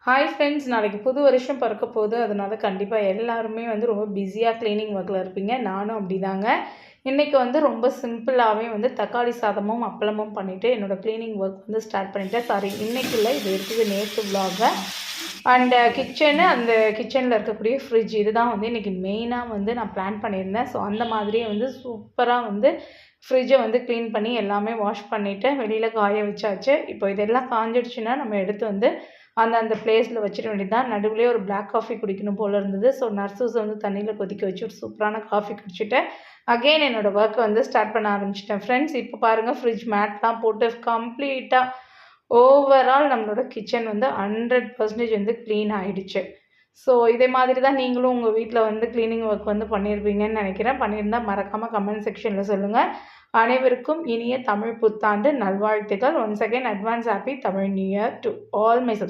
Hi friends, நாளைக்கு புது வருஷம் பிறக்க போகுது. அதனால கண்டிப்பாக எல்லாருமே வந்து ரொம்ப பிஸியாக க்ளீனிங் ஒர்க்கில் இருப்பீங்க. நானும் அப்படிதாங்க. இன்றைக்கி வந்து ரொம்ப சிம்பிளாகவே வந்து தக்காளி சாதமும் அப்பளமும் பண்ணிவிட்டு என்னோடய க்ளீனிங் ஒர்க் வந்து ஸ்டார்ட் பண்ணிவிட்டேன். சாரி, இன்றைக்கி இல்லை, இது இருக்குது நேற்று விலாக. அண்ட் அந்த கிச்சனில் இருக்கக்கூடிய ஃப்ரிட்ஜ் இதுதான் வந்து இன்றைக்கி மெயினாக வந்து நான் பிளான் பண்ணியிருந்தேன். ஸோ அந்த மாதிரியே வந்து சூப்பராக வந்து ஃப்ரிட்ஜை வந்து க்ளீன் பண்ணி எல்லாமே வாஷ் பண்ணிவிட்டு வெளியில் காய வச்சாச்சு. இப்போ இதெல்லாம் காஞ்சிடுச்சுன்னா நம்ம எடுத்து வந்து அந்த பிளேஸில் வச்சிட வேண்டியது தான். நடுவுலேயே ஒரு பிளாக் காஃபி குடிக்கணும் போல் இருந்தது. ஸோ நர்சூஸை வந்து தண்ணியில் கொதிக்க வச்சு ஒரு சூப்பரான காஃபி குடிச்சிட்டு அகெயின் என்னோடய ஒர்க்கை வந்து ஸ்டார்ட் பண்ண ஆரம்பிச்சிட்டேன் ஃப்ரெண்ட்ஸ். இப்போ பாருங்கள், ஃப்ரிட்ஜ் மேட்லாம் போட்டு கம்ப்ளீட்டாக ஓவரால் நம்மளோட கிச்சன் வந்து 100% வந்து க்ளீன் ஆகிடுச்சு. ஸோ இதே மாதிரி தான் நீங்களும் உங்கள் வீட்டில் வந்து க்ளீனிங் ஒர்க் வந்து பண்ணியிருப்பீங்கன்னு நினைக்கிறேன். பண்ணியிருந்தால் மறக்காமல் கமெண்ட் செக்ஷனில் சொல்லுங்கள். அனைவருக்கும் இனிய தமிழ் புத்தாண்டு நல்வாழ்த்துக்கள். Once again advance happy Tamil new year to all my subscribers.